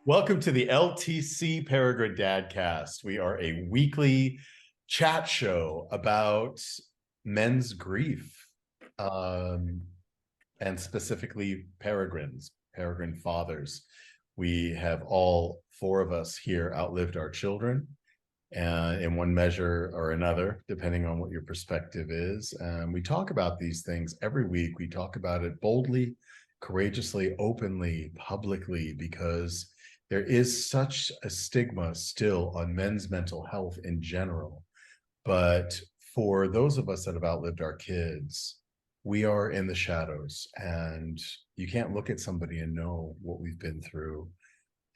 Welcome to the LTC Peregrine DadCast. We are a weekly chat show about men's grief, and specifically peregrine fathers. We have all four of us here outlived our children, in one measure or another, depending on what your perspective is. And we talk about these things every week. We talk about it boldly, courageously, openly, publicly, because there is such a stigma still on men's mental health in general. But for those of us that have outlived our kids, we are in the shadows, and you can't look at somebody and know what we've been through.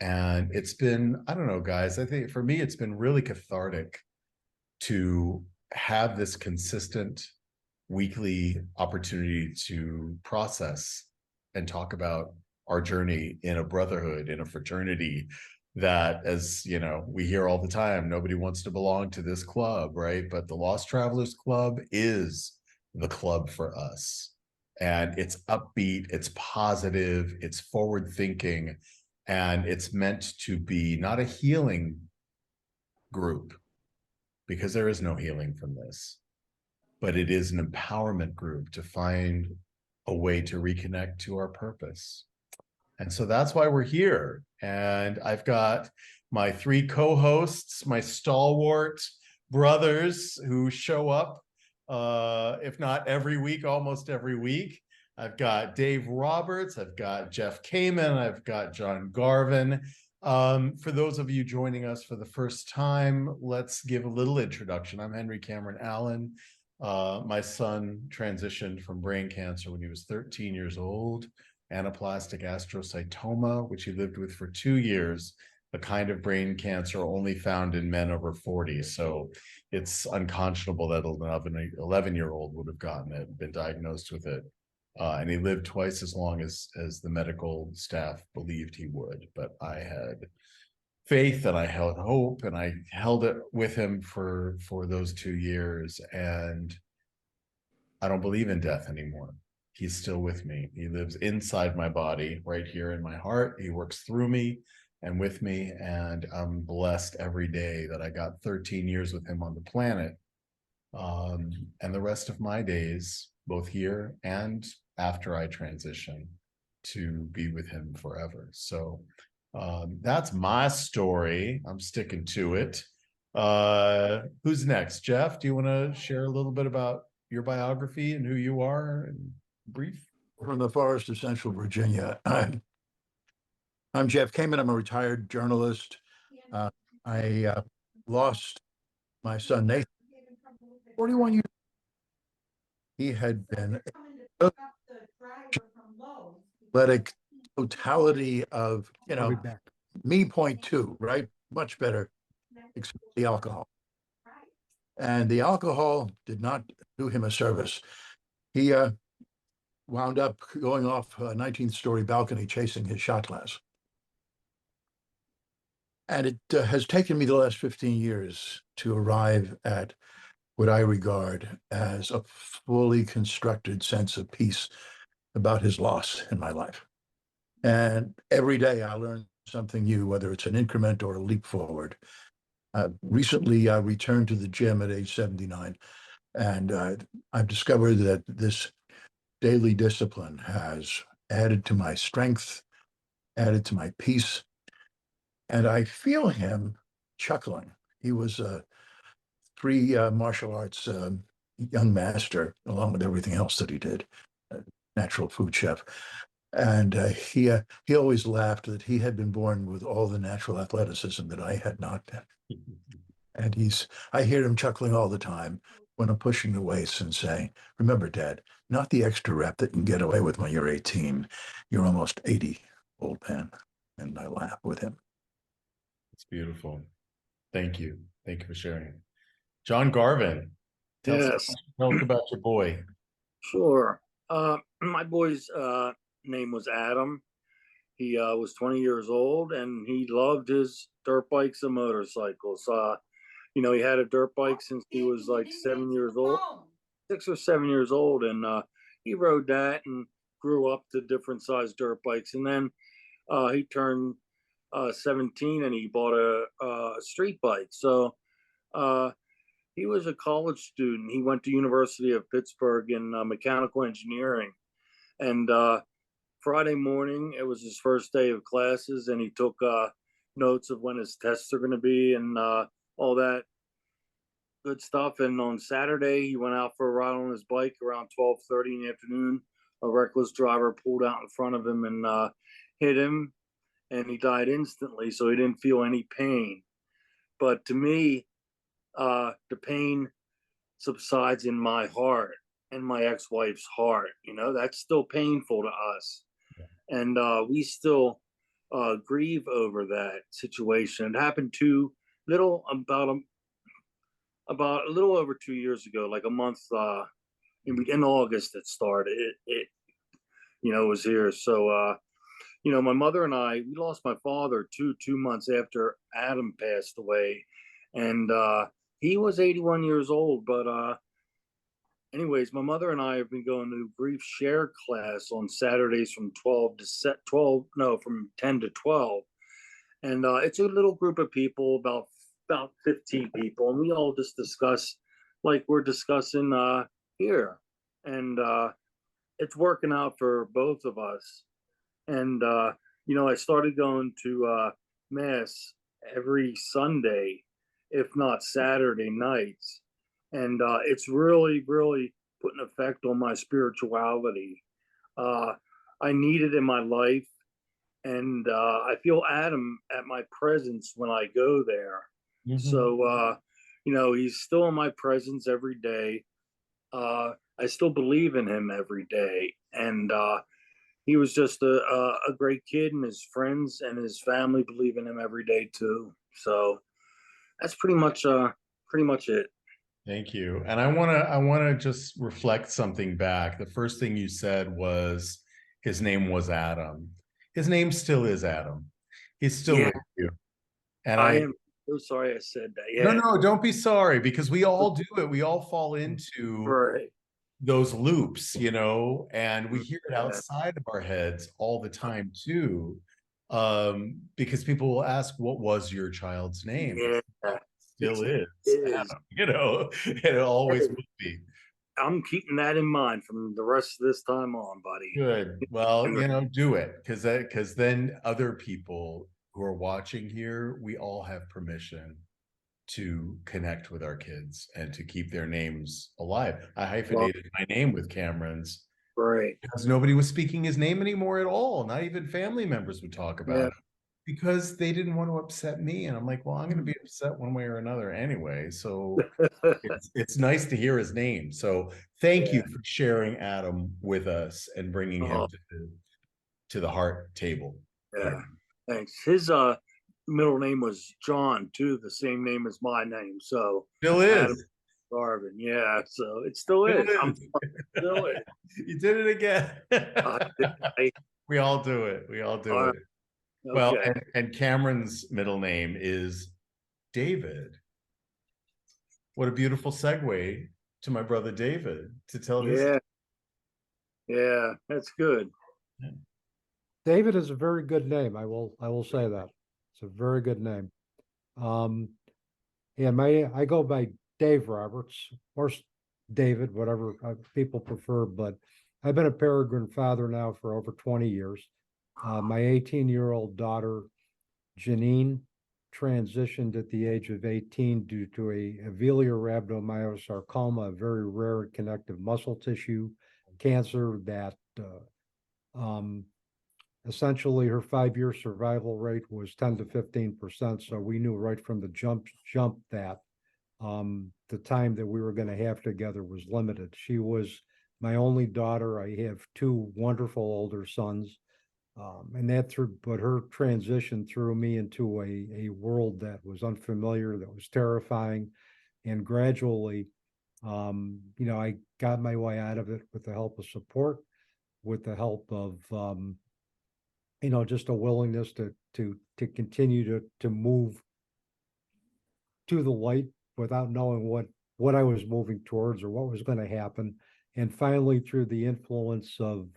And it's been, I don't know, guys, I think for me, it's been really cathartic to have this consistent weekly opportunity to process and talk about our journey in a brotherhood, in a fraternity that, as you know, we hear all the time, nobody wants to belong to this club, right? But the Lost Travelers Club is the club for us. And it's upbeat, it's positive, it's forward thinking, and it's meant to be not a healing group, because there is no healing from this, but it is an empowerment group to find a way to reconnect to our purpose. And so that's why we're here. And I've got my three co-hosts, my stalwart brothers who show up, if not every week, almost every week. I've got Dave Roberts, I've got Jeff Kamen, I've got John Garvin. For those of you joining us for the first time, let's give a little introduction. I'm Henry Cameron Allen. My son transitioned from brain cancer when he was 13 years old, anaplastic astrocytoma, which he lived with for 2 years, a kind of brain cancer only found in men over 40. So it's unconscionable that an 11-year-old would have gotten it, been diagnosed with it. And he lived twice as long as the medical staff believed he would. But I had faith and I held hope, and I held it with him for those 2 years. And I don't believe in death anymore. He's still with me. He lives inside my body, right here in my heart. He works through me and with me. And I'm blessed every day that I got 13 years with him on the planet. And the rest of my days, both here and after I transition, to be with him forever. So that's my story. I'm sticking to it. Who's next? Jeff, do you want to share a little bit about your biography and who you are in brief? From the forest of Central Virginia. I'm Jeff Kamen. I'm a retired journalist. I lost my son, Nathan, 41 years. He had been athletic totality of, me 0.2, right? Much better, except the alcohol. And the alcohol did not do him a service. He wound up going off a 19th-story balcony chasing his shot glass. And it has taken me the last 15 years to arrive at what I regard as a fully constructed sense of peace about his loss in my life. And every day I learn something new, whether it's an increment or a leap forward. Recently, I returned to the gym at age 79, and I've discovered that this daily discipline has added to my strength, added to my peace, and I feel him chuckling. He was a three martial arts young master, along with everything else that he did, natural food chef. And he always laughed that he had been born with all the natural athleticism that I had not been. And I hear him chuckling all the time when I'm pushing the weights and saying, remember, Dad, not the extra rep that you can get away with when you're 18. You're almost 80, old man. And I laugh with him. It's beautiful. Thank you. Thank you for sharing. John Garvin, tell us about your boy. Sure. My boy's name was Adam. He was 20 years old, and he loved his dirt bikes and motorcycles. He had a dirt bike since he was like 7 years old, 6 or 7 years old, and he rode that and grew up to different sized dirt bikes. And then he turned 17, and he bought a street bike. So he was a college student. He went to University of Pittsburgh in mechanical engineering. And Friday morning, it was his first day of classes, and he took notes of when his tests are going to be and all that good stuff. And on Saturday, he went out for a ride on his bike around 12:30 in the afternoon. A reckless driver pulled out in front of him and hit him, and he died instantly. So he didn't feel any pain. But to me, the pain subsides in my heart and my ex-wife's heart. That's still painful to us, and we still grieve over that situation. It happened about a little over 2 years ago, like a month in August. It started. It was here. So my mother and I, we lost my father two months after Adam passed away, and he was 81 years old. But anyways, my mother and I have been going to grief share class on Saturdays from 10 to 12. And it's a little group of people, about 15 people, and we all just discuss like we're discussing here. And it's working out for both of us. And I started going to mass every Sunday, if not Saturday nights. And it's really, really put an effect on my spirituality. I need it in my life. And I feel Adam at my presence when I go there. Mm-hmm. So, he's still in my presence every day. I still believe in him every day. And he was just a great kid, and his friends and his family believe in him every day too. So that's pretty much it. Thank you. And I want to just reflect something back. The first thing you said was his name was Adam. His name still is Adam. He's still with you. And I am so sorry I said that. Yeah. No, don't be sorry, because we all do it. We all fall into those loops, and we hear it outside of our heads all the time too. Because people will ask, what was your child's name? Yeah. Still is. Adam, and it always will be. I'm keeping that in mind from the rest of this time on, buddy. Good. Well, do it, because then other people who are watching here, we all have permission to connect with our kids and to keep their names alive. I hyphenated my name with Cameron's, right? Because nobody was speaking his name anymore at all. Not even family members would talk about it, because they didn't want to upset me. And I'm like, well, I'm going to be upset one way or another anyway. So it's nice to hear his name. So thank you for sharing Adam with us and bringing him to the heart table. Yeah, thanks. His middle name was John too, the same name as my name. So still is Adam Garvin. Yeah, so it still is. Still is. You did it again. We all do it. We all do it. Okay. Well, and Cameron's middle name is David. What a beautiful segue to my brother David to tell his. Yeah, that's good. Yeah. David is a very good name. I will say that. It's a very good name. And I go by Dave Roberts or David, whatever people prefer, but I've been a Peregrine father now for over 20 years. My 18-year-old daughter, Janine, transitioned at the age of 18 due to a alveolar rhabdomyosarcoma, a very rare connective muscle tissue cancer that essentially her 5-year survival rate was 10 to 15%. So we knew right from the jump that the time that we were going to have together was limited. She was my only daughter. I have 2 wonderful older sons. And but her transition threw me into a world that was unfamiliar, that was terrifying. And gradually, I got my way out of it with the help of support, with the help of, just a willingness to continue to move to the light without knowing what I was moving towards or what was going to happen. And finally, through the influence of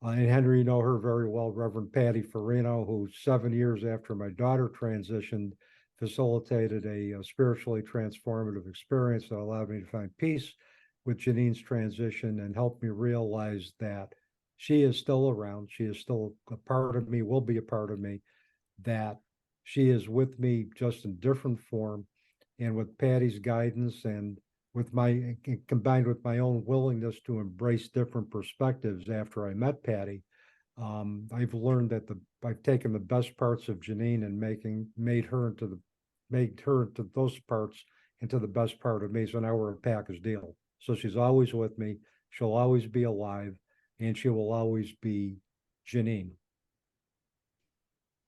And Henry, you know her very well, Reverend Patty Farino, who 7 years after my daughter transitioned, facilitated a spiritually transformative experience that allowed me to find peace with Janine's transition and helped me realize that she is still around. She is still a part of me, will be a part of me, that she is with me just in different form. And with Patty's guidance and with my combined with my own willingness to embrace different perspectives after I met Patty, I've learned that I've taken the best parts of Janine and made her into those parts into the best part of me. So now we're a package deal. So she's always with me. She'll always be alive, and she will always be Janine.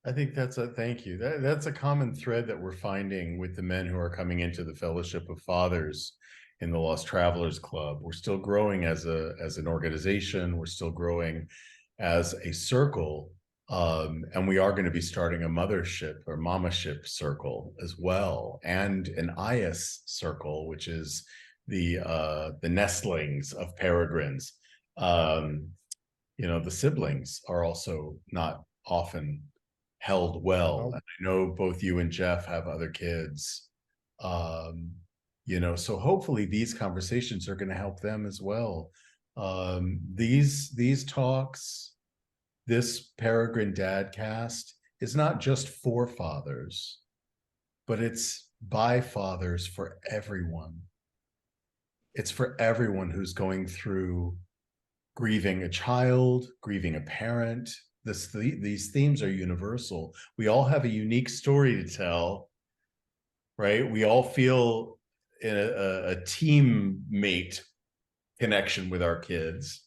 I think thank you. That's a common thread that we're finding with the men who are coming into the Fellowship of Fathers in the Lost Travelers Club. We're still growing as an organization. We're still growing as a circle. And we are going to be starting a mothership or mamaship circle as well, and an IS circle, which is the nestlings of peregrines. The siblings are also not often held well. Nope. And I know both you and Jeff have other kids. So hopefully these conversations are going to help them as well. These talks, this Peregrine DadCast is not just for fathers, but it's by fathers for everyone. It's for everyone who's going through grieving a child, grieving a parent. These themes are universal. We all have a unique story to tell, right? We all feel in a teammate connection with our kids.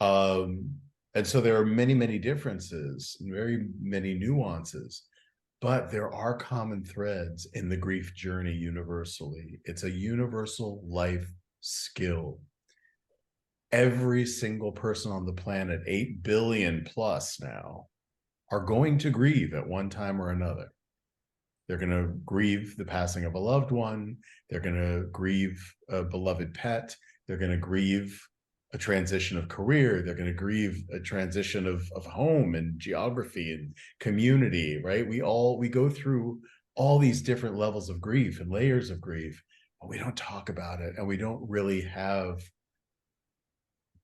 And so there are many, many differences and very many nuances, but there are common threads in the grief journey universally. It's a universal life skill. Every single person on the planet, 8 billion plus now, are going to grieve at one time or another. They're going to grieve the passing of a loved one. They're going to grieve a beloved pet. They're going to grieve a transition of career. They're going to grieve a transition of home and geography and community, right? We go through all these different levels of grief and layers of grief, but we don't talk about it, and we don't really have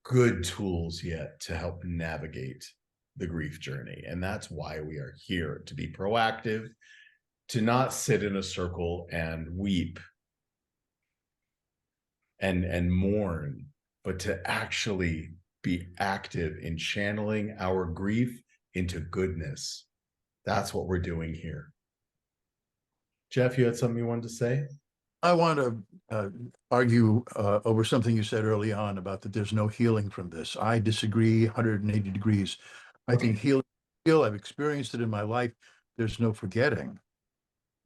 good tools yet to help navigate the grief journey. And that's why we are here, to be proactive, to not sit in a circle and weep and mourn, but to actually be active in channeling our grief into goodness. That's what we're doing here. Jeff, you had something you wanted to say? I want to argue over something you said early on about that there's no healing from this. I disagree 180 degrees. I think healing, I've experienced it in my life. There's no forgetting.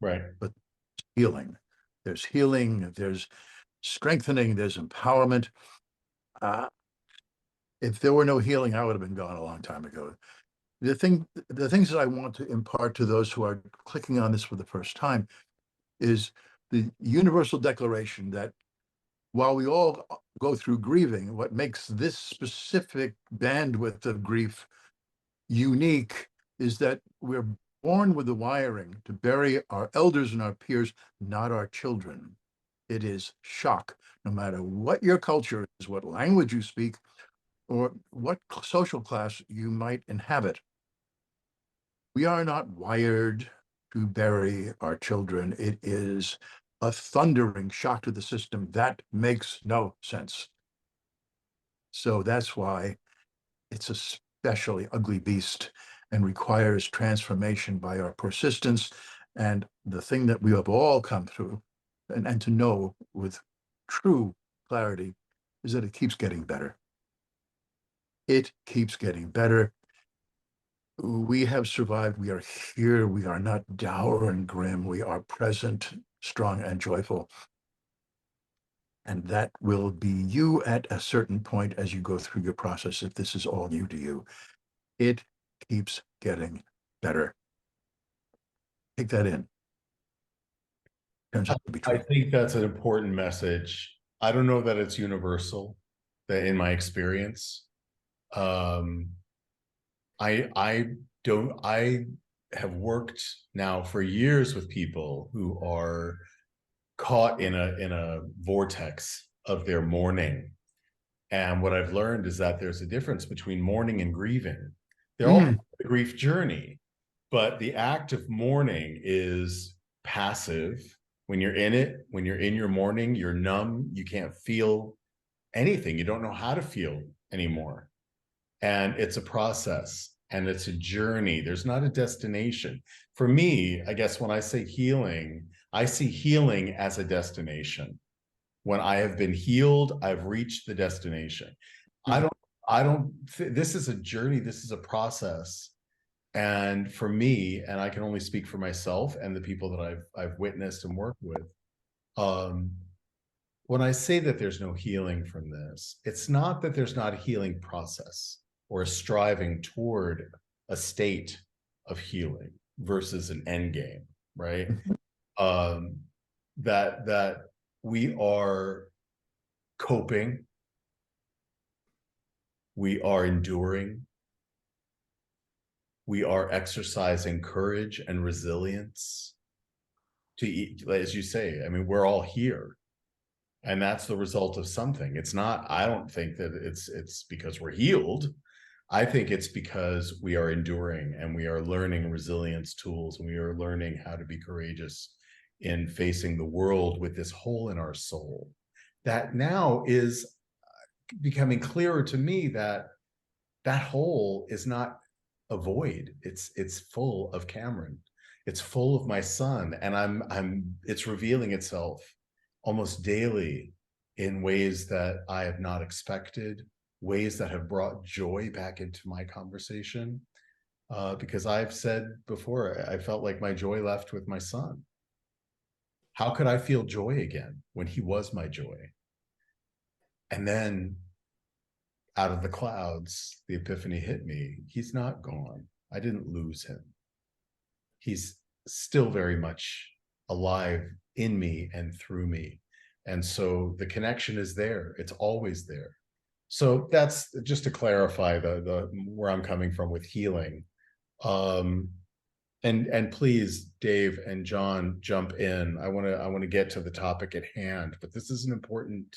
Right. But healing. There's healing, there's strengthening, there's empowerment. If there were no healing, I would have been gone a long time ago. The things that I want to impart to those who are clicking on this for the first time is the universal declaration that while we all go through grieving, what makes this specific bandwidth of grief unique is that we're born with the wiring to bury our elders and our peers, not our children. It is shock, no matter what your culture is, what language you speak, or what social class you might inhabit. We are not wired to bury our children. It is a thundering shock to the system. That makes no sense. So that's why it's a especially ugly beast and requires transformation by our persistence. And the thing that we have all come through and to know with true clarity is that it keeps getting better. It keeps getting better. We have survived. We are here. We are not dour and grim. We are present, strong, and joyful. And that will be you at a certain point as you go through your process, if this is all new to you. It keeps getting better. Take that in. Turns out to be true. I think that's an important message. I don't know that it's universal, that in my experience. I have worked now for years with people who are caught in a vortex of their mourning. And what I've learned is that there's a difference between mourning and grieving. They're all the grief journey, but the act of mourning is passive. When you're in it, when you're in your mourning, you're numb. You can't feel anything. You don't know how to feel anymore. And it's a process and it's a journey. There's not a destination. For me, I guess when I say healing, I see healing as a destination. When I have been healed, I've reached the destination. This is a journey. This is a process. And for me, and I can only speak for myself and the people that I've witnessed and worked with, when I say that there's no healing from this, it's not that there's not a healing process or a striving toward a state of healing versus an end game, right? That we are coping, we are enduring, we are exercising courage and resilience to eat, as you say. I mean, we're all here. And that's the result of something. It's not, I don't think that it's because we're healed. I think it's because we are enduring and we are learning resilience tools, and we are learning how to be courageous in facing the world with this hole in our soul. That now is becoming clearer to me that that hole is not a void. It's full of Cameron. It's full of my son, and it's revealing itself almost daily in ways that I have not expected, ways that have brought joy back into my conversation. Because I've said before, I felt like my joy left with my son. How could I feel joy again when he was my joy? And then out of the clouds, the epiphany hit me. He's not gone. I didn't lose him. He's still very much alive in me and through me. And so the connection is there. It's always there. So that's just to clarify the where I'm coming from with healing. And please, Dave and John, jump in. I want to get to the topic at hand, but this is an important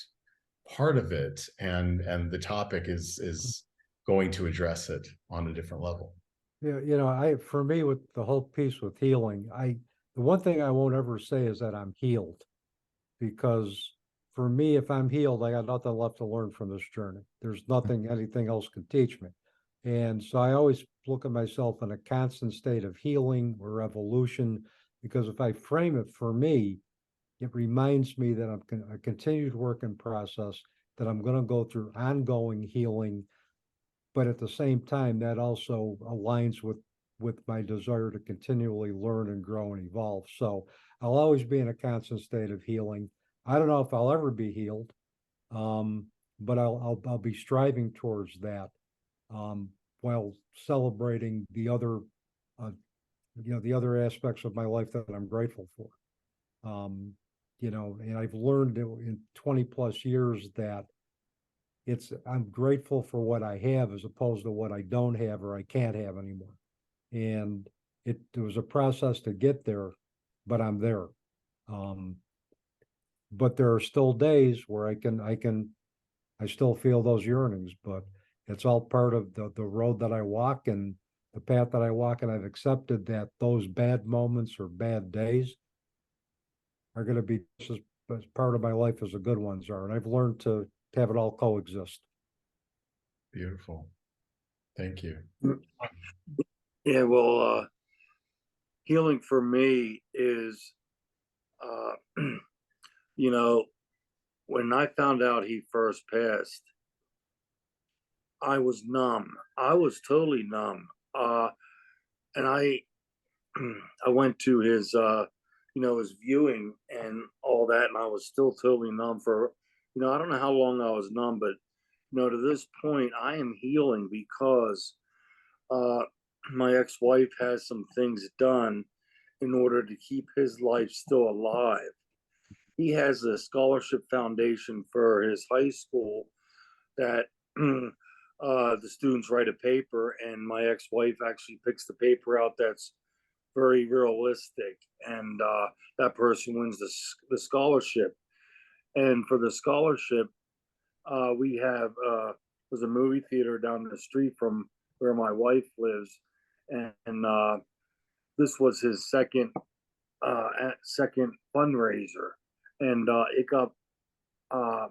part of it, and the topic is going to address it on a different level. Yeah, for me, with the whole piece with healing, the one thing I won't ever say is that I'm healed, because for me, if I'm healed, I got nothing left to learn from this journey. There's nothing anything else can teach me. And so I always look at myself in a constant state of healing or evolution, because if I frame it for me, it reminds me that I'm a continued work in process, that I'm going to go through ongoing healing. But at the same time, that also aligns with my desire to continually learn and grow and evolve. So I'll always be in a constant state of healing. I don't know if I'll ever be healed, but I'll be striving towards that, while celebrating the other, the other aspects of my life that I'm grateful for. And I've learned in 20 plus years that I'm grateful for what I have as opposed to what I don't have or I can't have anymore. And it was a process to get there, but I'm there. But there are still days where I still feel those yearnings, but it's all part of the road that I walk and the path that I walk. And I've accepted that those bad moments or bad days are going to be just as part of my life as the good ones are. And I've learned to have it all coexist. Beautiful. Thank you. Yeah, well, healing for me is, when I found out he first passed, I was numb. I was totally numb. And I went to his, his viewing and all that, and I was still totally numb for, I don't know how long I was numb, but, to this point, I am healing because my ex-wife has some things done in order to keep his life still alive. He has a scholarship foundation for his high school that the students write a paper, and my ex-wife actually picks the paper out that's very realistic, and that person wins the scholarship. And for the scholarship, we have there's a movie theater down the street from where my wife lives, and this was his second fundraiser, and it got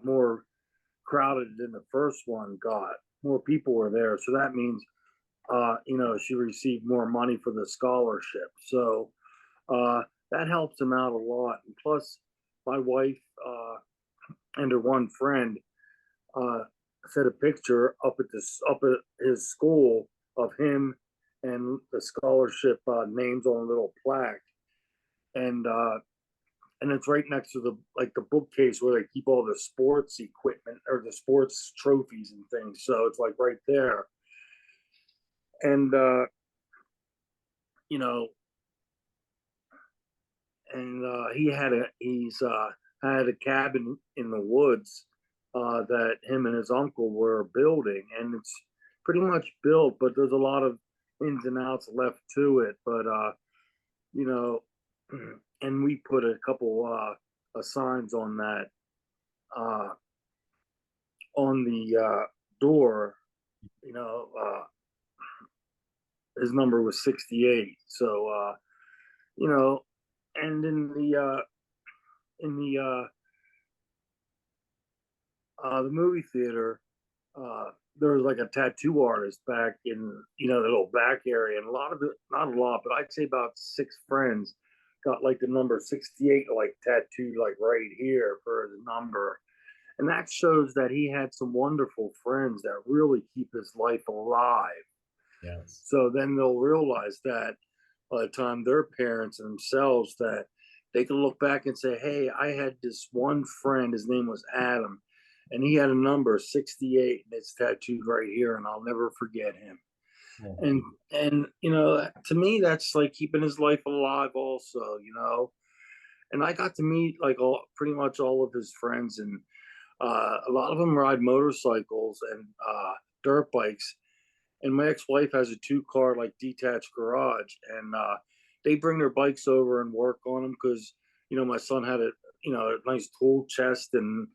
more crowded than the first one got. More people were there, so that means she received more money for the scholarship. So that helps him out a lot. And plus, my wife and her one friend set a picture up at his school of him and the scholarship names on a little plaque, and it's right next to the bookcase where they keep all the sports equipment or the sports trophies and things. So it's like right there, and he's had a cabin in the woods that him and his uncle were building, and it's pretty much built, but there's a lot of ins and outs left to it. But and we put a couple signs on that on the door. His number was 68. So and in the movie theater, there was like a tattoo artist back in the little back area, and a lot of it, not a lot, but I'd say about 6 friends got like the number 68 like tattooed like right here for the number. And that shows that he had some wonderful friends that really keep his life alive. Yes. So then they'll realize that by the time they're parents themselves, that they can look back and say, hey, I had this one friend, his name was Adam, and he had a number 68, and it's tattooed right here, and I'll never forget him. Yeah. And to me, that's like keeping his life alive also, and I got to meet like pretty much all of his friends, and a lot of them ride motorcycles and dirt bikes. And my ex-wife has a 2-car like detached garage, and they bring their bikes over and work on them because my son had a nice tool chest and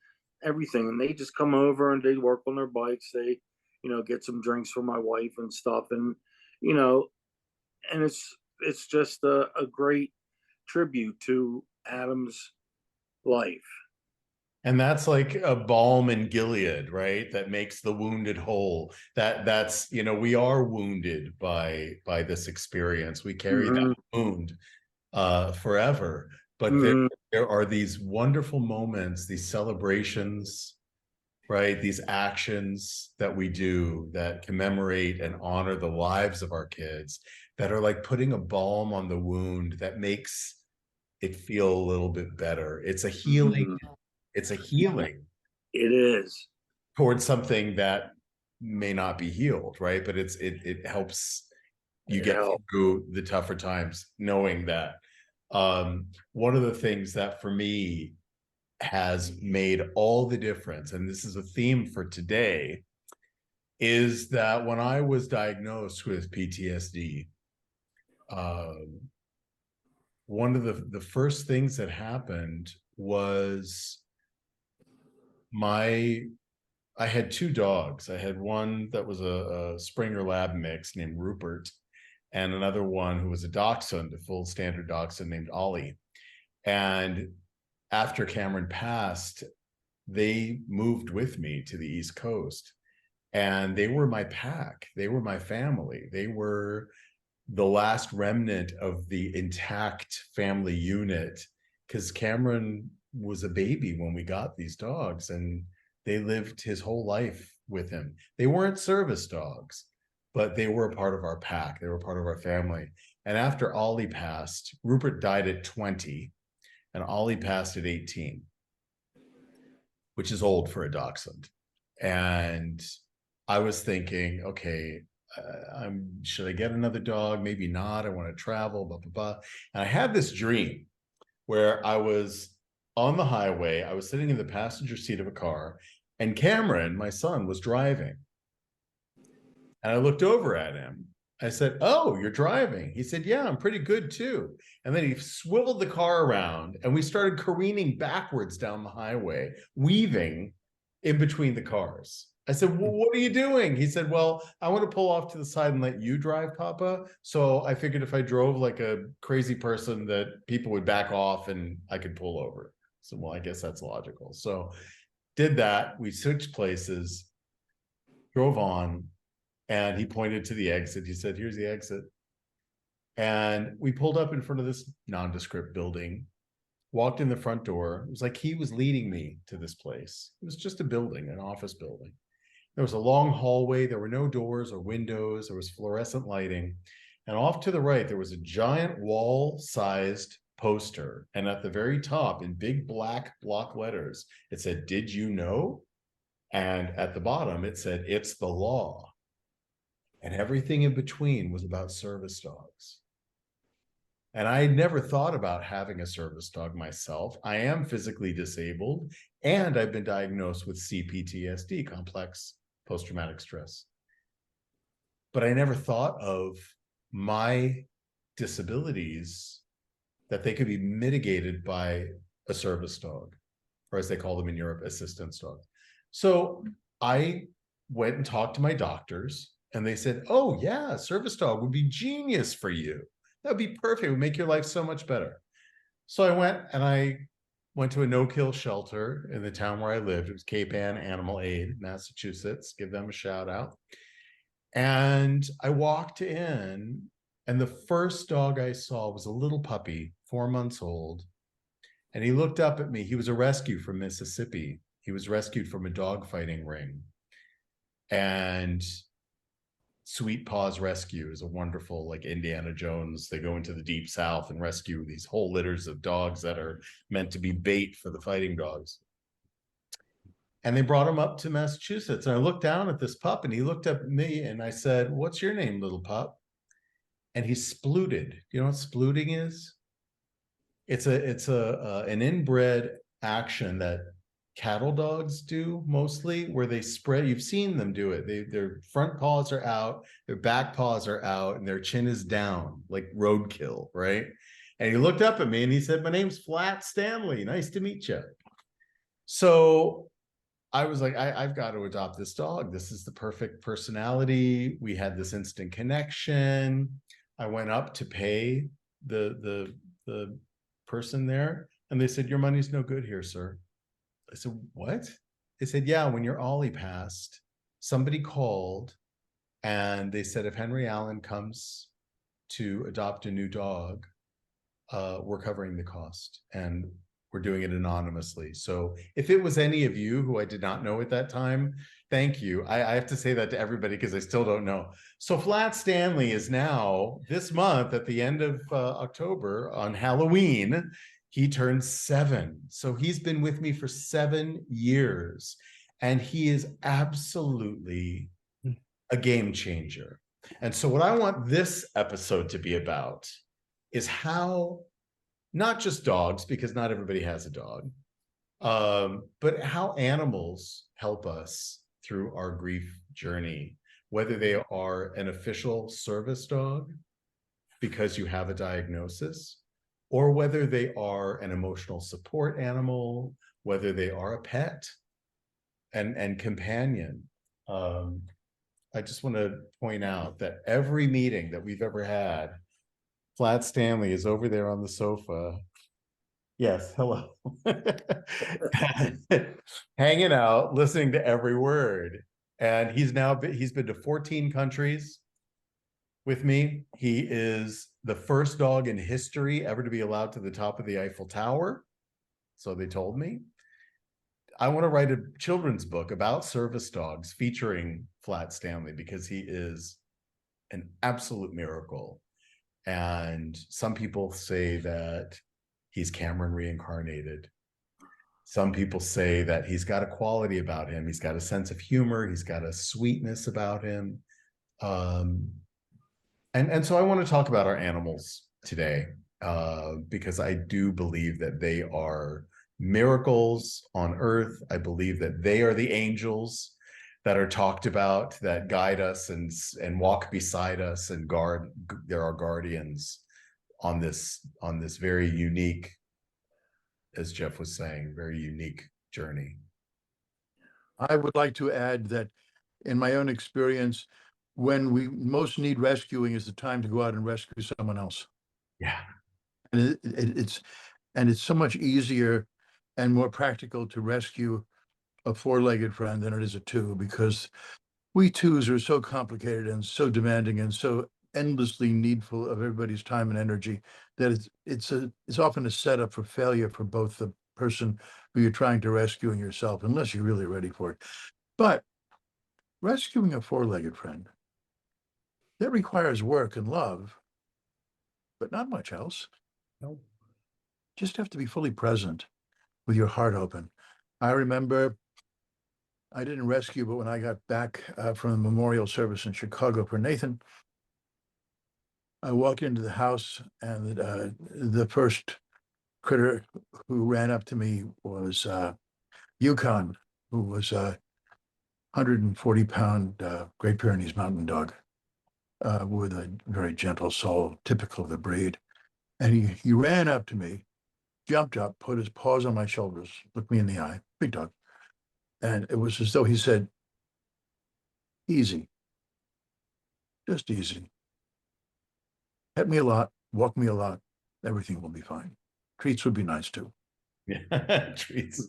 everything, and they just come over and they work on their bikes. They get some drinks for my wife and stuff, and and it's just a great tribute to Adam's life. And that's like a balm in Gilead, right? That makes the wounded whole. That's we are wounded by this experience. We carry that wound forever. But there are these wonderful moments, these celebrations, right? These actions that we do that commemorate and honor the lives of our kids, that are like putting a balm on the wound that makes it feel a little bit better. It's a healing. It's a healing. It is. Towards something that may not be healed, right? But it helps you get through the tougher times, knowing that. One of the things that for me has made all the difference, and this is a theme for today, is that when I was diagnosed with PTSD, one of the first things that happened was I had 2 dogs. I had one that was a Springer Lab mix named Rupert, and another one who was a dachshund, a full standard dachshund named Ollie. And after Cameron passed, they moved with me to the East Coast, and they were my pack. They were my family. They were the last remnant of the intact family unit, because Cameron was a baby when we got these dogs, and they lived his whole life with him. They weren't service dogs, but they were a part of our pack. They were part of our family. And after Ollie passed, Rupert died at 20, and Ollie passed at 18, which is old for a dachshund. And I was thinking, okay, should I get another dog? Maybe not. I want to travel, blah, blah, blah. And I had this dream where I was on the highway. I was sitting in the passenger seat of a car, and Cameron, my son, was driving. And I looked over at him. I said, "Oh, you're driving." He said, "Yeah, I'm pretty good too." And then he swiveled the car around and we started careening backwards down the highway, weaving in between the cars. I said, "Well, what are you doing?" He said, "Well, I want to pull off to the side and let you drive, Papa. So I figured if I drove like a crazy person that people would back off and I could pull over." So, well, I guess that's logical. So did that. We switched places, drove on, and he pointed to the exit. He said, "Here's the exit." And we pulled up in front of this nondescript building, walked in the front door. It was like he was leading me to this place. It was just a building, an office building. There was a long hallway. There were no doors or windows. There was fluorescent lighting. And off to the right, there was a giant wall-sized poster. And at the very top, in big black block letters, it said, "Did you know?" And at the bottom, it said, "It's the law." And everything in between was about service dogs. And I had never thought about having a service dog myself. I am physically disabled, and I've been diagnosed with CPTSD, complex post-traumatic stress. But I never thought of my disabilities, that they could be mitigated by a service dog, or as they call them in Europe, assistance dog. So I went and talked to my doctors, and they said, "Oh yeah, a service dog would be genius for you. That would be perfect. It would make your life so much better." So I went to a no-kill shelter in the town where I lived. It was Cape Ann Animal Aid, Massachusetts. Give them a shout out. And I walked in, and the first dog I saw was a little puppy, 4 months old. And he looked up at me. He was a rescue from Mississippi. He was rescued from a dog fighting ring. And Sweet Paws Rescue is a wonderful, like Indiana Jones. They go into the deep south and rescue these whole litters of dogs that are meant to be bait for the fighting dogs. And they brought him up to Massachusetts. And I looked down at this pup, and he looked up at me, and I said, "What's your name, little pup?" And he splooted. You know what splooting is? It's an inbred action that cattle dogs do mostly, where they spread. You've seen them do it. Their front paws are out, their back paws are out, and their chin is down, like roadkill, right? And he looked up at me and he said, "My name's Flat Stanley. Nice to meet you." So I was like, I've got to adopt this dog. This is the perfect personality. We had this instant connection. I went up to pay the person there, and they said, "Your money's no good here, sir." I said, "What?" They said, "Yeah, when your Ollie passed, somebody called and they said, if Henry Allen comes to adopt a new dog, we're covering the cost, and we're doing it anonymously. So if it was any of you who I did not know at that time, thank you." I have to say that to everybody because I still don't know. So Flat Stanley is now, this month, at the end of October, on Halloween, he turned 7. So he's been with me for 7 years, and he is absolutely a game changer. And so what I want this episode to be about is how, not just dogs, because not everybody has a dog, but how animals help us through our grief journey, whether they are an official service dog because you have a diagnosis, or whether they are an emotional support animal, whether they are a pet and companion. I just want to point out that every meeting that we've ever had, Flat Stanley is over there on the sofa. Yes, hello. Hanging out, listening to every word. And he's been to 14 countries with me. He is the first dog in history ever to be allowed to the top of the Eiffel Tower. So they told me. I want to write a children's book about service dogs featuring Flat Stanley because he is an absolute miracle. And some people say that he's Cameron reincarnated. Some people say that he's got a quality about him. He's got a sense of humor. He's got a sweetness about him. And so I want to talk about our animals today because I do believe that they are miracles on earth. I believe that they are the angels that are talked about, that guide us and walk beside us and guard. There are guardians on this very unique, as Jeff was saying, very unique journey. I would like to add that in my own experience, when we most need rescuing is the time to go out and rescue someone else. Yeah. And it's so much easier and more practical to rescue a four-legged friend than it is a two, because we twos are so complicated and so demanding and so endlessly needful of everybody's time and energy that it's often a setup for failure for both the person who you're trying to rescue and yourself, unless you're really ready for it. But rescuing a four-legged friend, that requires work and love, but not much else. No. Just have to be fully present with your heart open. I remember I didn't rescue, but when I got back from the memorial service in Chicago for Nathan, I walked into the house and the first critter who ran up to me was Yukon, who was a 140-pound Great Pyrenees mountain dog with a very gentle soul, typical of the breed. And he ran up to me, jumped up, put his paws on my shoulders, looked me in the eye, big dog. And it was as though he said, easy, just easy. Pet me a lot, walk me a lot, everything will be fine. Treats would be nice too. Yeah. Treats.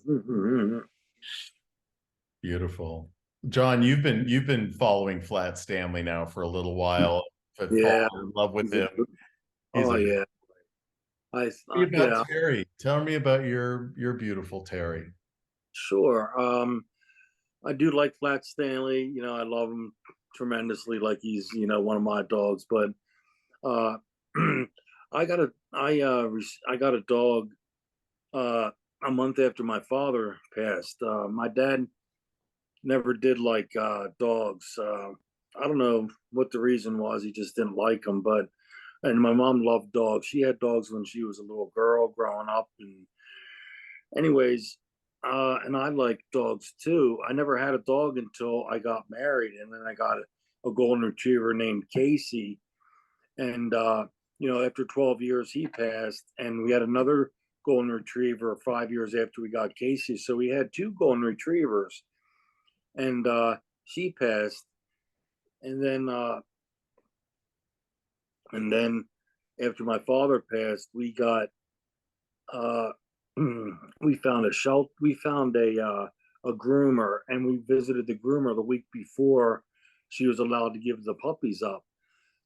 Beautiful. John, you've been following Flat Stanley now for a little while, but Yeah. fallen in love with him. Oh yeah. Tell me about Terry. Tell me about your beautiful Terry. Sure. I do like Flat Stanley. You know, I love him tremendously. Like he's, you know, one of my dogs. But I got a dog a month after my father passed. My dad never did like dogs. I don't know what the reason was. He just didn't like them. And my mom loved dogs. She had dogs when she was a little girl growing up. And anyways, and I like dogs too. I never had a dog until I got married, and then I got a golden retriever named Casey. And you know, after 12 years, he passed, and we had another golden retriever 5 years after we got Casey. So we had two golden retrievers, and she passed, and then after my father passed, we got we found a shelter. We found a groomer, and we visited the groomer the week before she was allowed to give the puppies up.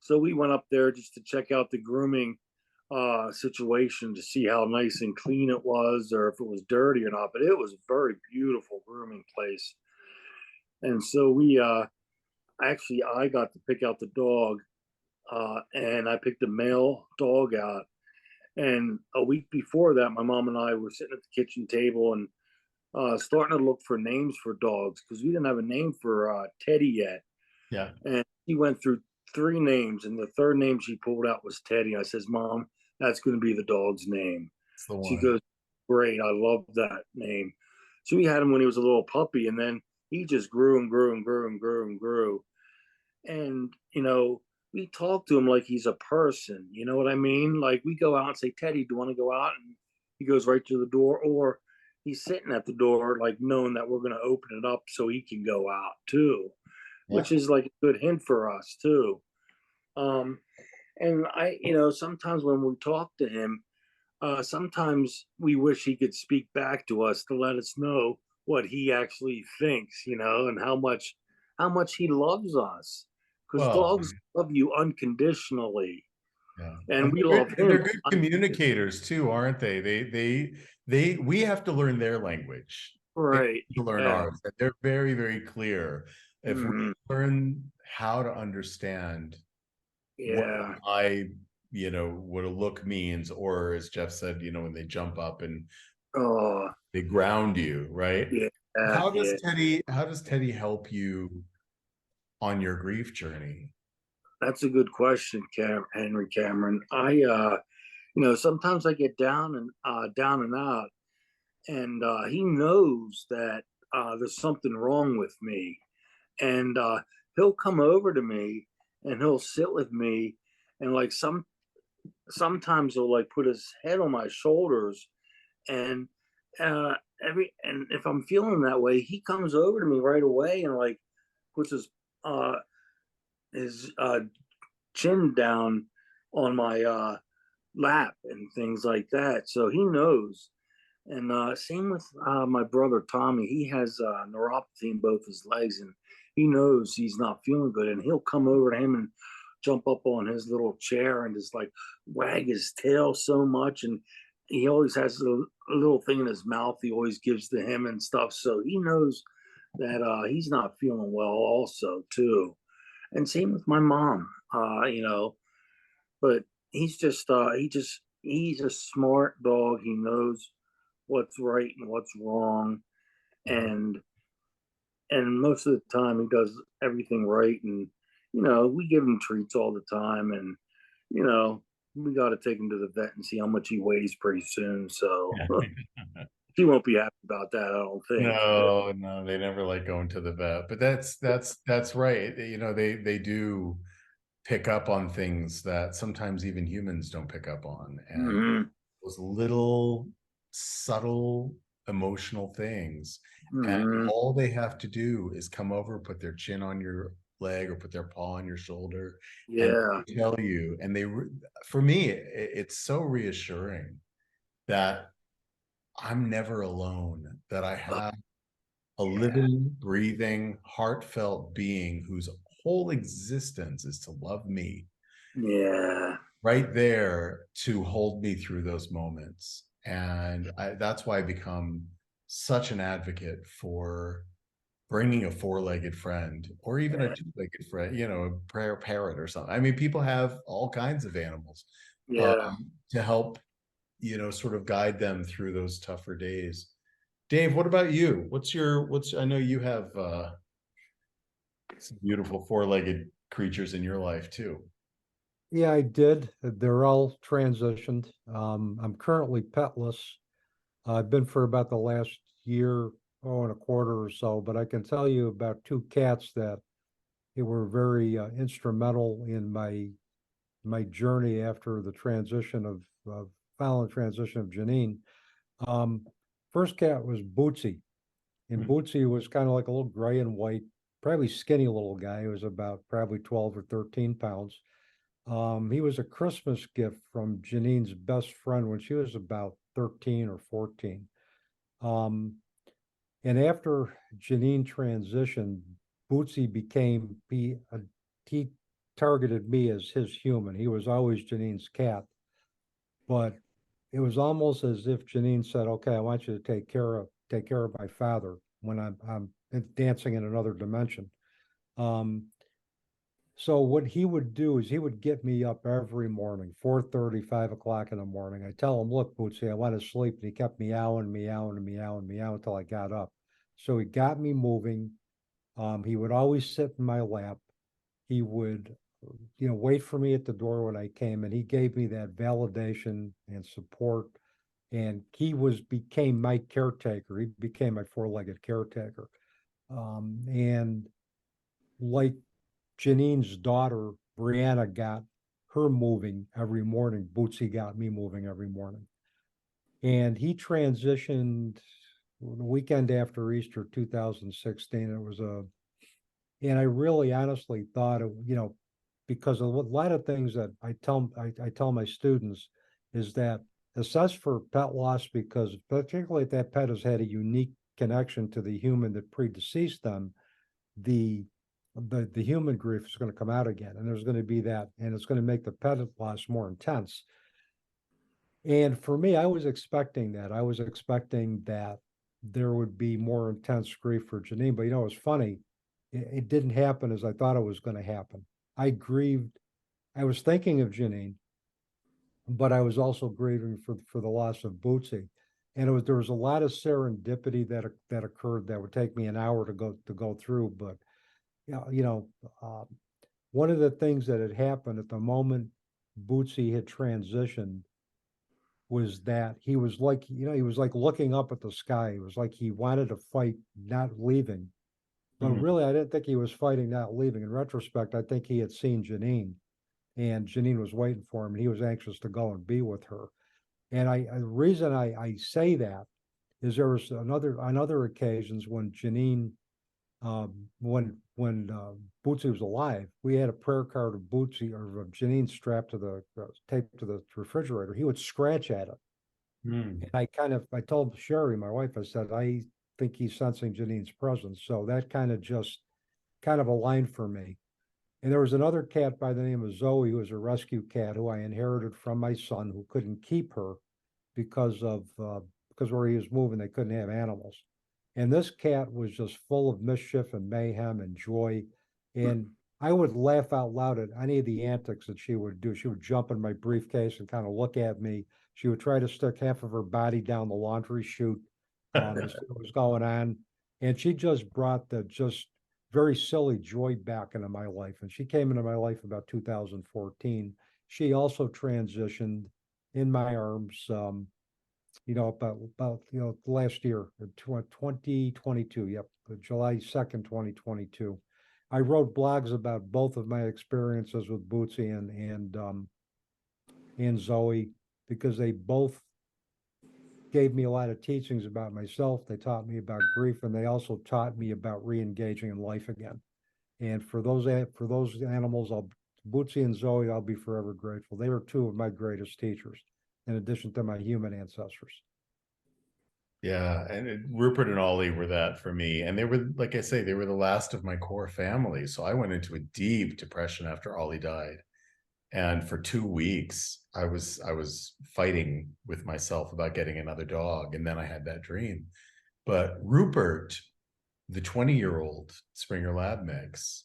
So we went up there just to check out the grooming situation to see how nice and clean it was, or if it was dirty or not. But it was a very beautiful grooming place. And so we I got to pick out the dog, and I picked a male dog out. And a week before that, my mom and I were sitting at the kitchen table and starting to look for names for dogs, because we didn't have a name for Teddy yet. Yeah. And he went through 3 names, and the third name she pulled out was Teddy. I says, Mom, that's going to be the dog's name. It's the one. She goes, great, I love that name. So we had him when he was a little puppy, and then he just grew and grew and grew and grew and grew. And, you know, we talk to him like he's a person. You know what I mean? Like we go out and say, Teddy, do you want to go out? And he goes right to the door, or he's sitting at the door, like knowing that we're going to open it up so he can go out too, which is like a good hint for us too. And you know, sometimes when we talk to him, sometimes we wish he could speak back to us to let us know what he actually thinks, you know, and how much he loves us. Because dogs love you unconditionally. Yeah. And we love him. They're good communicators too, aren't they? We have to learn their language. Right. To learn ours. They're very, very clear. If we learn how to understand what what a look means, or as Jeff said, you know, when they jump up and they ground you, right? Yeah. How does Teddy help you on your grief journey? That's a good question, Henry Cameron. You know, sometimes I get down and out, and he knows that there's something wrong with me, and he'll come over to me and he'll sit with me, and like sometimes he'll like put his head on my shoulders, and uh and if I'm feeling that way, he comes over to me right away and like puts his chin down on my lap and things like that, so he knows. And same with my brother Tommy. He has neuropathy in both his legs, and he knows he's not feeling good. And he'll come over to him and jump up on his little chair and just like wag his tail so much. And he always has a little thing in his mouth he always gives to him and stuff. So he knows that he's not feeling well, also too. And same with my mom. But he's a smart dog. He knows what's right and what's wrong, and most of the time he does everything right. And we give him treats all the time, and we got to take him to the vet and see how much he weighs pretty soon, so he won't be happy about that, I don't think. No, they never like going to the vet, but that's right. They do pick up on things that sometimes even humans don't pick up on, and those little subtle emotional things. And all they have to do is come over, put their chin on your leg or put their paw on your shoulder, and they tell you. And for me, it's so reassuring that I'm never alone, that I have a living, breathing, heartfelt being whose whole existence is to love me. Right there to hold me through those moments. And that's why I become such an advocate for bringing a four-legged friend, or even a two-legged friend, a parrot or something. I mean, people have all kinds of animals to help, sort of guide them through those tougher days. Dave, what about you? I know you have some beautiful four-legged creatures in your life too. Yeah, I did. They're all transitioned. I'm currently petless. I've been for about the last year, and a quarter or so, but I can tell you about two cats that were very instrumental in my journey after the transition of violent transition of Janine. First cat was Bootsy, and Bootsy was kind of like a little gray and white, probably skinny little guy. He was about probably 12 or 13 pounds. He was a Christmas gift from Janine's best friend when she was about 13 or 14. And after Janine transitioned, Bootsy he targeted me as his human. He was always Janine's cat, but it was almost as if Janine said, "Okay, I want you to take care of my father when I'm dancing in another dimension." So what he would do is he would get me up every morning, 4:30, 5 o'clock in the morning. I tell him, "Look, Bootsy, I want to sleep." And he kept meowing, meowing, meowing, meowing until I got up. So he got me moving. He would always sit in my lap. He would, wait for me at the door when I came, and he gave me that validation and support. And he became my caretaker. He became my four-legged caretaker. And like Janine's daughter, Brianna, got her moving every morning, Bootsy got me moving every morning. And he transitioned the weekend after Easter 2016. And I really honestly thought, because a lot of things that I tell my students is that assess for pet loss, because particularly if that pet has had a unique connection to the human that predeceased them, the human grief is going to come out again, and there's going to be that, and it's going to make the pet loss more intense. And for me, I was expecting that. I was expecting that there would be more intense grief for Janine, but it's funny. It didn't happen as I thought it was going to happen. I grieved. I was thinking of Janine, but I was also grieving for the loss of Bootsy. And there was a lot of serendipity that occurred that would take me an hour to go through, but one of the things that had happened at the moment Bootsy had transitioned was that he was like looking up at the sky. It was like he wanted to fight, not leaving, But Mhm. really, I didn't think he was fighting not leaving. In retrospect, I think he had seen Janine, and Janine was waiting for him, and he was anxious to go and be with her. And the reason I say that is there was on other occasions when Janine, when Bootsy was alive, we had a prayer card of Bootsy or of Janine strapped to the taped to the refrigerator. He would scratch at it. Mm. And I told Sherry, my wife, I said, I think he's sensing Janine's presence. So that kind of aligned for me. And there was another cat by the name of Zoe, who was a rescue cat who I inherited from my son, who couldn't keep her because where he was moving, they couldn't have animals. And this cat was just full of mischief and mayhem and joy. And I would laugh out loud at any of the antics that she would do. She would jump in my briefcase and kind of look at me. She would try to stick half of her body down the laundry chute to see what was going on. And she just brought the just very silly joy back into my life. And she came into my life about 2014. She also transitioned in my arms, about last year, 2022. Yep, July 2nd, 2022. I wrote blogs about both of my experiences with Bootsy and Zoe because they both gave me a lot of teachings about myself. They taught me about grief, and they also taught me about re-engaging in life again. And for those animals, Bootsy and Zoe, I'll be forever grateful. They were two of my greatest teachers, in addition to my human ancestors. Yeah, and Rupert and Ollie were that for me. And they were, like I say, they were the last of my core family. So I went into a deep depression after Ollie died. And for 2 weeks, I was fighting with myself about getting another dog. And then I had that dream. But Rupert, the 20-year-old Springer Lab mix,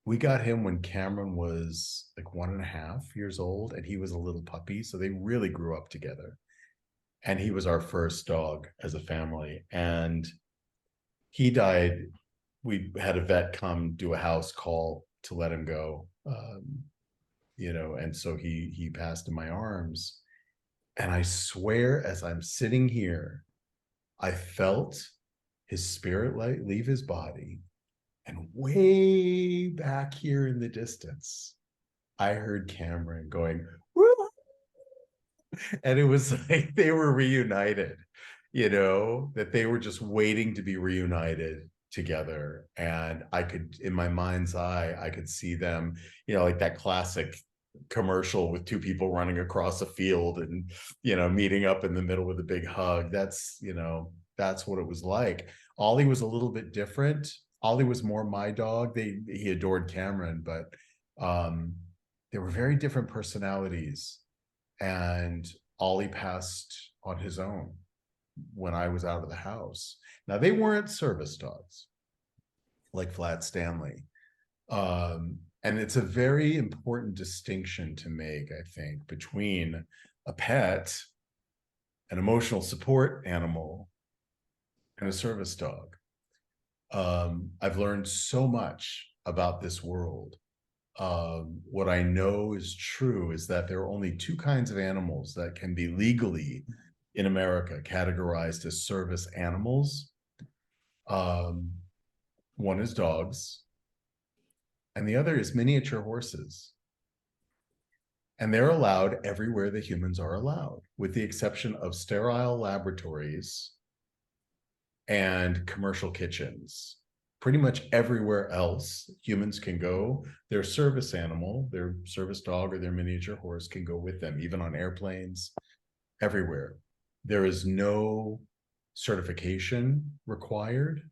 we got him when Cameron was like 1.5 years old, and he was a little puppy. So they really grew up together. And he was our first dog as a family. And he died. We had a vet come do a house call to let him go. And so he passed in my arms. And I swear, as I'm sitting here, I felt his spirit light leave his body. And way back here in the distance, I heard Cameron going, woo! And it was like they were reunited, that they were just waiting to be reunited together. And I could, in my mind's eye, I could see them, like that classic commercial with two people running across a field and, meeting up in the middle with a big hug. That's what it was like. Ollie was a little bit different. Ollie was more my dog. He adored Cameron, but they were very different personalities. And Ollie passed on his own when I was out of the house. Now, they weren't service dogs like Flat Stanley. And it's a very important distinction to make, I think, between a pet, an emotional support animal, and a service dog. I've learned so much about this world. What I know is true is that there are only two kinds of animals that can be legally in America categorized as service animals. One is dogs, and the other is miniature horses. And they're allowed everywhere the humans are allowed, with the exception of sterile laboratories and commercial kitchens. Pretty much everywhere else humans can go, their service animal, their service dog or their miniature horse can go with them, even on airplanes, everywhere. There is no certification required.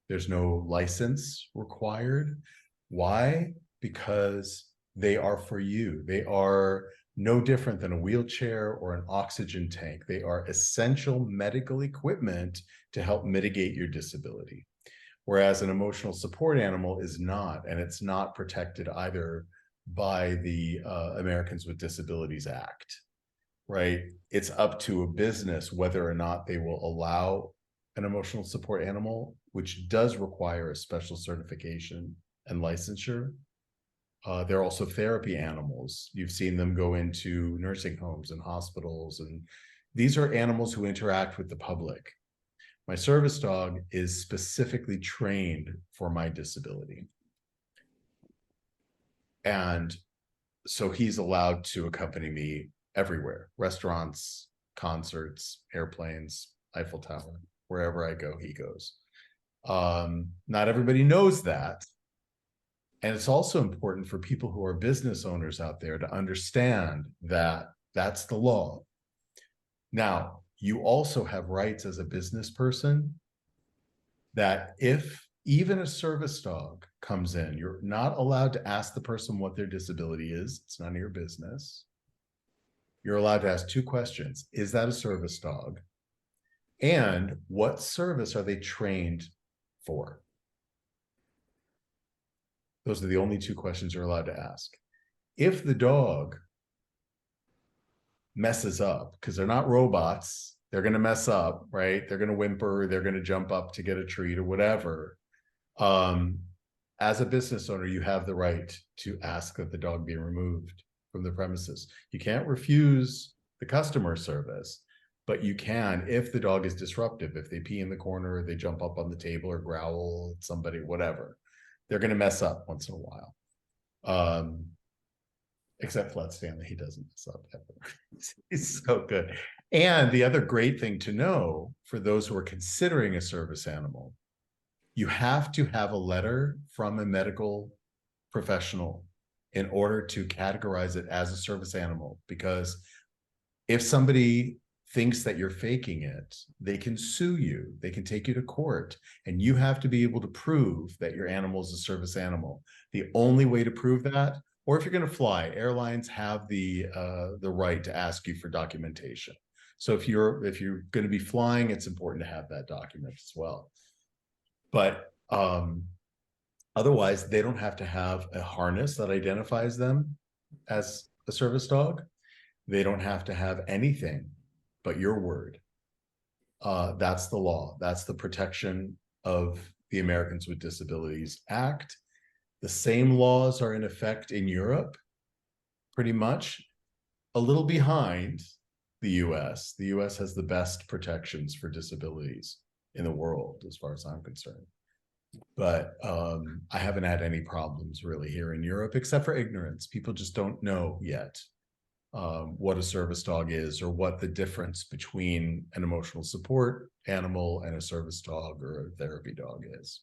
There's no license required. Why? Because they are for you. They are no different than a wheelchair or an oxygen tank. They are essential medical equipment to help mitigate your disability. Whereas an emotional support animal is not, and it's not protected either by the Americans with Disabilities Act, right? It's up to a business whether or not they will allow an emotional support animal, which does require a special certification and licensure. They're also therapy animals. You've seen them go into nursing homes and hospitals, and these are animals who interact with the public. My service dog is specifically trained for my disability. And so he's allowed to accompany me everywhere, restaurants, concerts, airplanes, Eiffel Tower, wherever I go, he goes. Not everybody knows that. And it's also important for people who are business owners out there to understand that that's the law. Now, you also have rights as a business person that if even a service dog comes in, you're not allowed to ask the person what their disability is. It's none of your business. You're allowed to ask 2 questions. Is that a service dog? And what service are they trained for? Those are the only 2 questions you're allowed to ask. If the dog messes up, because they're not robots, they're going to mess up, right? They're going to whimper, they're going to jump up to get a treat or whatever. As a business owner, you have the right to ask that the dog be removed from the premises. You can't refuse the customer service, but you can if the dog is disruptive. If they pee in the corner, or they jump up on the table or growl at somebody, whatever, they're going to mess up once in a while. Except Flat Stanley, he doesn't mess up ever. He's so good. And the other great thing to know for those who are considering a service animal, you have to have a letter from a medical professional in order to categorize it as a service animal. Because if somebody thinks that you're faking it, they can sue you, they can take you to court, and you have to be able to prove that your animal is a service animal. The only way to prove that, or if you're going to fly, airlines have the right to ask you for documentation. So if you're going to be flying, it's important to have that document as well. But otherwise, they don't have to have a harness that identifies them as a service dog. They don't have to have anything but your word. That's the law. That's the protection of the Americans with Disabilities Act. The same laws are in effect in Europe, pretty much, a little behind the US. The US has the best protections for disabilities in the world, as far as I'm concerned. But I haven't had any problems really here in Europe, except for ignorance. People just don't know yet what a service dog is, or what the difference between an emotional support animal and a service dog or a therapy dog is.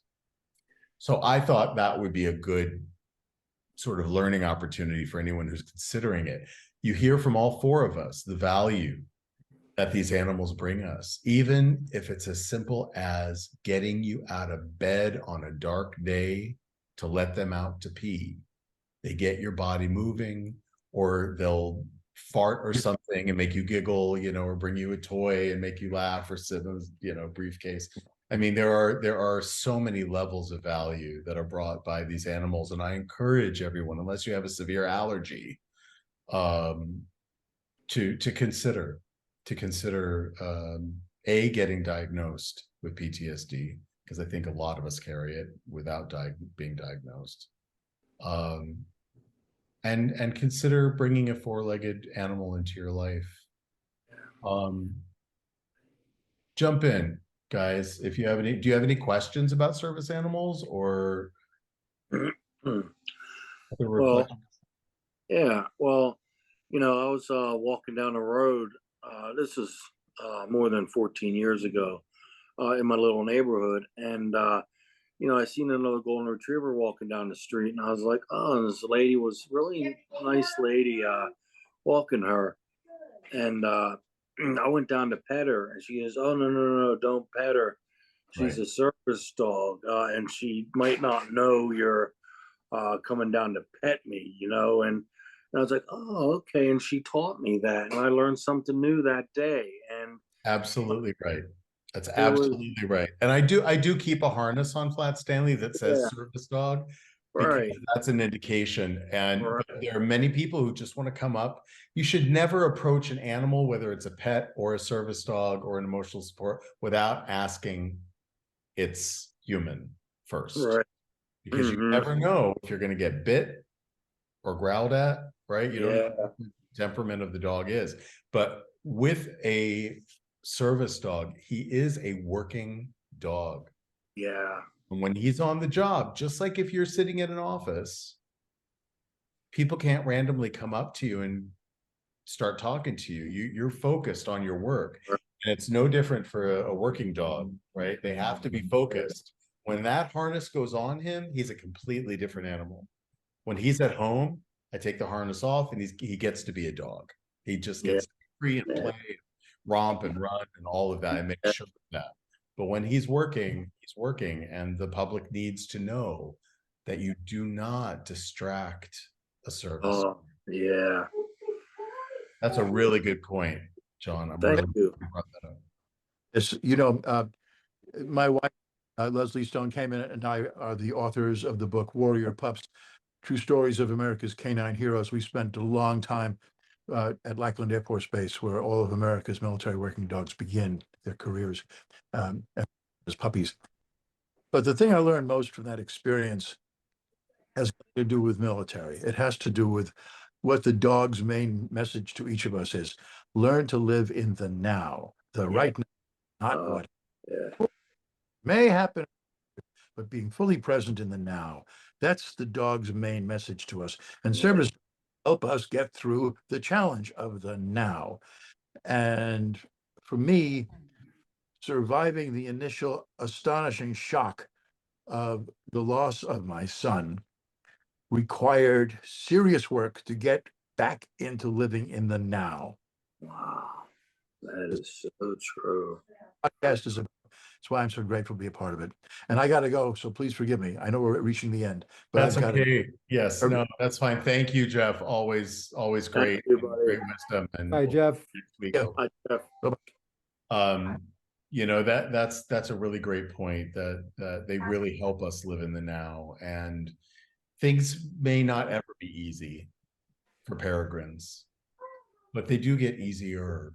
So I thought that would be a good sort of learning opportunity for anyone who's considering it. You hear from all 4 of us the value that these animals bring us, even if it's as simple as getting you out of bed on a dark day to let them out to pee. They get your body moving, or they'll fart or something and make you giggle, or bring you a toy and make you laugh, or sit in a briefcase. I mean, there are so many levels of value that are brought by these animals, and I encourage everyone, unless you have a severe allergy, to consider getting diagnosed with PTSD, because I think a lot of us carry it without being diagnosed, and consider bringing a 4-legged animal into your life. Jump in, guys, if you have any. Do you have any questions about service animals, or Well, yeah, well, I was walking down the road. This is more than 14 years ago, in my little neighborhood, and I seen another golden retriever walking down the street, and I was like, oh, this lady was really nice lady walking her, and I went down to pet her, and she goes, oh, no, don't pet her. She's Right. a service dog, and she might not know you're coming down to pet me, and I was like, oh, okay. And she taught me that, and I learned something new that day. And Absolutely right. That's it was, absolutely right. And I do keep a harness on Flat Stanley that says yeah, service dog, because right, that's an indication. And right, but there are many people who just want to come up. You should never approach an animal, whether it's a pet or a service dog or an emotional support, without asking it's human first, right. because you never know if you're going to get bit or growled at, right? You don't know Yeah, what the temperament of the dog is. But with a service dog, he is a working dog. Yeah. And when he's on the job, just like if you're sitting in an office, people can't randomly come up to you and start talking to you. You're focused on your work. And it's no different for a working dog, right? They have to be focused. When that harness goes on him, he's a completely different animal. When he's at home, I take the harness off and he gets to be a dog. He just gets free and play, romp and run and all of that. I make sure of that. But when he's working, and the public needs to know that you do not distract a service. Oh, yeah. That's a really good point, John. I'm Thank really you. glad you brought that up. It's, my wife, Leslie Stone, came in and I are the authors of the book Warrior Pups, True Stories of America's Canine Heroes. We spent a long time at Lackland Air Force Base, where all of America's military working dogs begin their careers as puppies. But the thing I learned most from that experience has to do with military. It has to do with what the dog's main message to each of us is. Learn to live in the now, the right now, not what may happen, but being fully present in the now. That's the dog's main message to us. And service help us get through the challenge of the now. And for me, surviving the initial astonishing shock of the loss of my son required serious work to get back into living in the now. Wow. That is so true. Podcast is that's why I'm so grateful to be a part of it. And I got to go, so please forgive me. I know we're reaching the end, but That's I've got okay. Yes, no, that's fine. Thank you, Jeff. Always great, you, buddy. great wisdom. And Hi, Jeff. next week, Yeah. Hi, Jeff. you know, that's a really great point, that they really help us live in the now, and things may not ever be easy for peregrines, but they do get easier.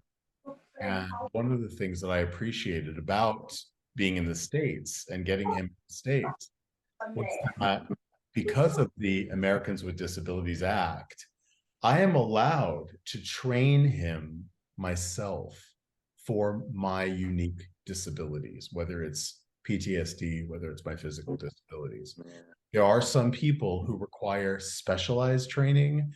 And one of the things that I appreciated about being in the States and getting him in the States was that because of the Americans with Disabilities Act, I am allowed to train him myself for my unique disabilities, whether it's PTSD, whether it's my physical disabilities. There are some people who require specialized training,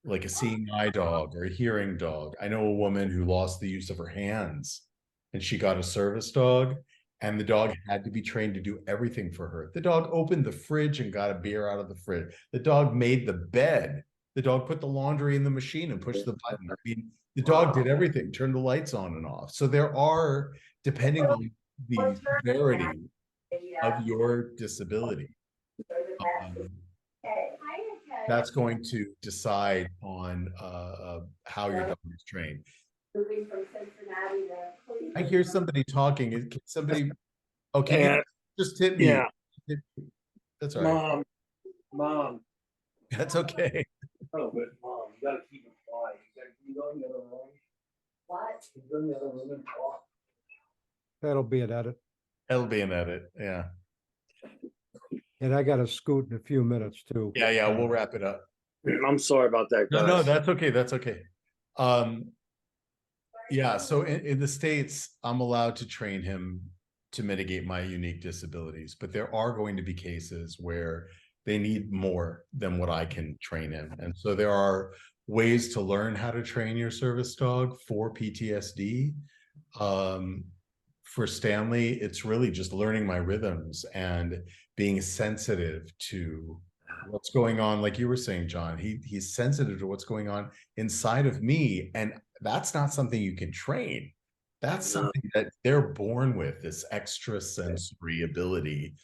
like a seeing eye dog or a hearing dog. I know a woman who lost the use of her hands and she got a service dog, and the dog had to be trained to do everything for her. The dog opened the fridge and got a beer out of the fridge. The dog made the bed. The dog put the laundry in the machine and pushed the button. I mean, the dog did everything, turned the lights on and off. So there are, depending on the severity of your disability, that's going to decide on how your dog is trained. I hear somebody talking. Can somebody? Okay, Yeah. just hit me. Yeah. That's all right. Mom. That's okay. Oh, but Mom, you gotta keep it quiet. You go in the other room. What? You go in the other room and talk. That'll be an edit. That'll be an edit. Yeah. And I got to scoot in a few minutes too. Yeah. We'll wrap it up. I'm sorry about that, guys. No, that's okay. That's okay. Yeah. So in the States, I'm allowed to train him to mitigate my unique disabilities, but there are going to be cases where they need more than what I can train in. And so there are ways to learn how to train your service dog for PTSD. For Stanley, it's really just learning my rhythms and being sensitive to what's going on. Like you were saying, John, he's sensitive to what's going on inside of me. And that's not something you can train. That's something that they're born with, this extrasensory ability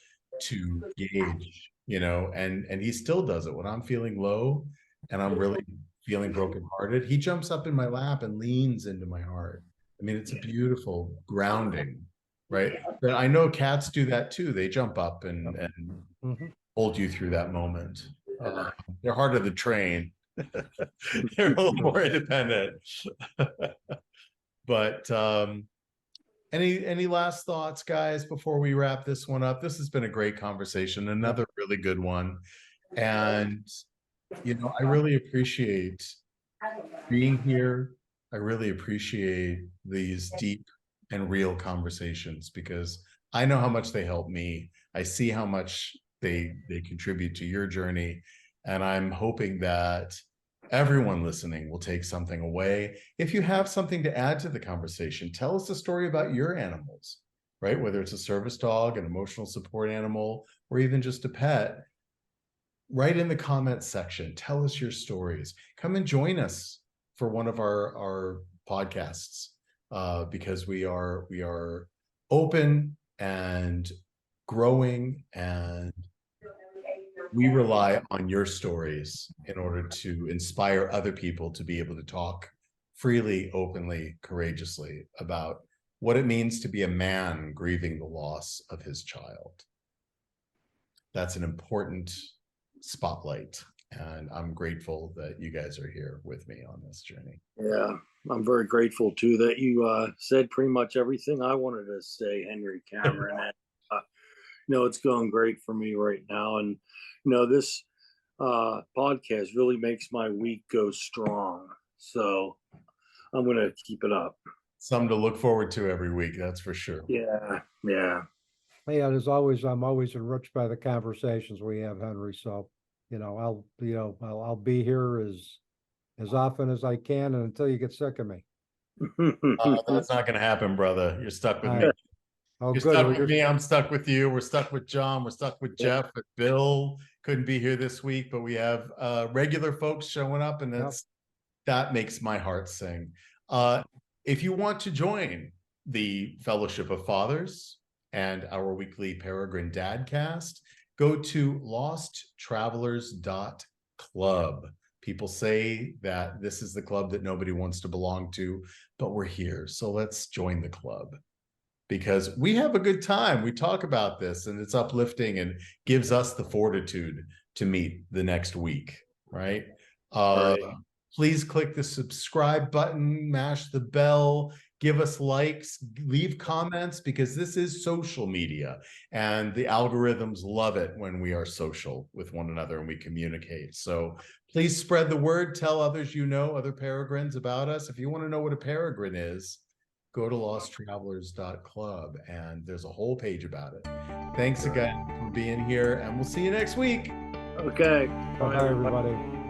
to gauge, and he still does it when I'm feeling low and I'm really feeling brokenhearted. He jumps up in my lap and leans into my heart. I mean, it's a beautiful grounding, right? But I know cats do that too. They jump up and hold you through that moment. They're harder to train. They're a little more independent. But any last thoughts, guys, before we wrap this one up? This has been a great conversation, another really good one. And, I really appreciate being here, I really appreciate these deep and real conversations because I know how much they help me. I see how much they contribute to your journey. And I'm hoping that everyone listening will take something away. If you have something to add to the conversation, tell us a story about your animals, right? Whether it's a service dog, an emotional support animal, or even just a pet. Write in the comments section. Tell us your stories. Come and join us for one of our podcasts because we are open and growing, and we rely on your stories in order to inspire other people to be able to talk freely, openly, courageously about what it means to be a man grieving the loss of his child. That's an important spotlight, and I'm grateful that you guys are here with me on this journey. Yeah, I'm very grateful too that you said pretty much everything I wanted to say, Henry Cameron. And it's going great for me right now, and this podcast really makes my week go strong. So I'm gonna keep it up. Something to look forward to every week, that's for sure. Yeah. Yeah, as always, I'm always enriched by the conversations we have, Henry. So, I'll be here as often as I can and until you get sick of me. That's not going to happen, brother. You're stuck with me. Oh, You're good. stuck with me. I'm stuck with you. We're stuck with John. We're stuck with Jeff. But Bill couldn't be here this week, but we have regular folks showing up, and that makes my heart sing. If you want to join the Fellowship of Fathers and our weekly Peregrine DadCast, go to losttravelers.club. People say that this is the club that nobody wants to belong to, but we're here. So let's join the club because we have a good time. We talk about this and it's uplifting and gives us the fortitude to meet the next week, right? Please click the subscribe button, mash the bell, give us likes, leave comments, because this is social media and the algorithms love it when we are social with one another and we communicate. So please spread the word, tell others other peregrines about us. If you want to know what a peregrine is, go to losttravelers.club and there's a whole page about it. Thanks again for being here, and we'll see you next week. Okay. Bye, everybody.